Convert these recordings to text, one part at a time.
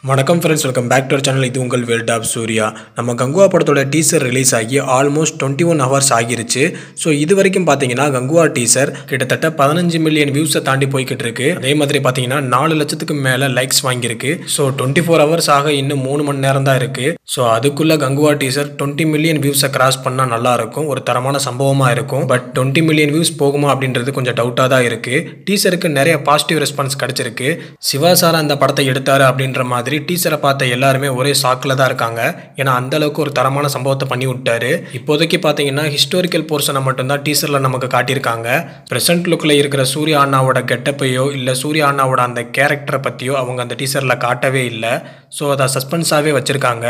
வணக்கம் friends, welcome back to our channel. இது உங்கள் வேர்ல்ட் ஆஃப் சூர்யா. நம்ம கங்குவா படத்தோட டீசர் ரிலீஸ் ஆகி ஆல்மோஸ்ட் 21 ஹவர்ஸ் ஆகிருச்சு. ஸோ இது வரைக்கும் பார்த்தீங்கன்னா கங்குவா டீசர் கிட்டத்தட்ட 15 மில்லியன் வியூஸை தாண்டி போய்கிட்டு இருக்கு. அதே மாதிரி பார்த்தீங்கன்னா 4 லட்சத்துக்கு மேலே லைக்ஸ் வாங்கியிருக்கு. ஸோ 24 ஹவர்ஸ் ஆக இன்னும் 3 மணி நேரம் தான் இருக்கு. ஸோ அதுக்குள்ள கங்குவா டீசர் 20 மில்லியன் வியூஸை கிராஸ் பண்ணால் நல்லா இருக்கும், ஒரு தரமான சம்பவமாக இருக்கும். பட் 20 மில்லியன் வியூஸ் போகுமா அப்படின்றது கொஞ்சம் டவுட்டாக தான் இருக்கு. டீசருக்கு நிறைய பாசிட்டிவ் ரெஸ்பான்ஸ் கிடைச்சிருக்கு. சிவா சார் அந்த படத்தை எடுத்தாரு அப்படின்ற மாதிரி டீசரை பார்த்த எல்லாருமே ஒரே ஷாக்கில் தான் இருக்காங்க. ஏன்னா அந்த அளவுக்கு ஒரு தரமான சம்பவத்தை பண்ணி விட்டாரு. இப்போதைக்கு பார்த்தீங்கன்னா ஹிஸ்டாரிக்கல் போர்ஷனை மட்டும்தான் டீசரில் நமக்கு காட்டியிருக்காங்க. ப்ரெசென்ட் லுக்கில் இருக்கிற சூர்யா அண்ணாவோட கெட்டப்பையோ இல்லை சூர்யா அண்ணாவோட அந்த கேரக்டரை பற்றியோ அவங்க அந்த டீசரில் காட்டவே இல்லை. ஸோ அதை சஸ்பென்ஸாகவே வச்சுருக்காங்க.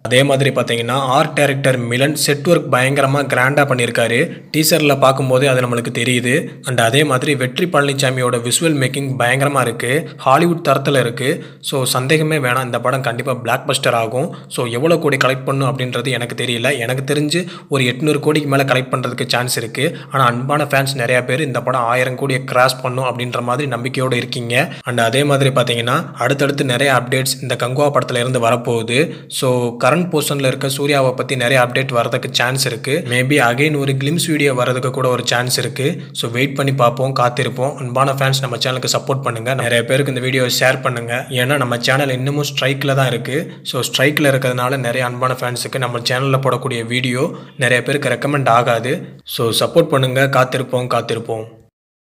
அதே மாதிரி பார்த்தீங்கன்னா art director Milan set work பயங்கரமாக கிராண்டாக பண்ணியிருக்காரு. டீசரில் பார்க்கும்போது அது நம்மளுக்கு தெரியுது. அண்ட் அதே மாதிரி வெற்றி பழனிசாமியோட விஷுவல் மேக்கிங் பயங்கரமாக இருக்குது, ஹாலிவுட் தரத்தில் இருக்குது. ஸோ சந்தேகமே வேணாம், இந்த படம் கண்டிப்பாக பிளாக் பஸ்டர் ஆகும். ஸோ எவ்வளோ கோடி கலெக்ட் பண்ணும் அப்படின்றது எனக்கு தெரியல. எனக்கு தெரிஞ்சு ஒரு 800 கோடிக்கு மேலே கலெக்ட் பண்ணுறதுக்கு சான்ஸ் இருக்குது. ஆனால் அன்பான ஃபேன்ஸ் நிறையா பேர் இந்த படம் 1000 கோடியை கிராஸ் பண்ணும் அப்படின்ற மாதிரி நம்பிக்கையோடு இருக்கீங்க. அண்ட் அதே மாதிரி பார்த்தீங்கன்னா அடுத்தடுத்து நிறைய அப்டேட்ஸ் இந்த கங்குவா படத்தில் இருந்து வரப்போகுது. ஸோ கரண்ட் போர்ஷனில் இருக்க சூர்யாவை பற்றி நிறைய அப்டேட் வரதுக்கு சான்ஸ் இருக்குது. மேபி அகைன் ஒரு கிளிம்ஸ் வீடியோ வரதுக்கு கூட ஒரு சான்ஸ் இருக்குது. ஸோ வெயிட் பண்ணி பார்ப்போம், காத்திருப்போம். அன்பான ஃபேன்ஸ் நம்ம சேனலுக்கு சப்போர்ட் பண்ணுங்கள், நிறைய பேருக்கு இந்த வீடியோவை ஷேர் பண்ணுங்கள். ஏன்னா நம்ம சேனல் இன்னமும் ஸ்ட்ரைக்கில் தான் இருக்குது. ஸோ ஸ்ட்ரைக்கில் இருக்கிறதுனால நிறைய அன்பான ஃபேன்ஸுக்கு நம்ம சேனலில் போடக்கூடிய வீடியோ நிறைய பேருக்கு ரெக்கமெண்ட் ஆகாது. ஸோ சப்போர்ட் பண்ணுங்கள், காத்திருப்போம்.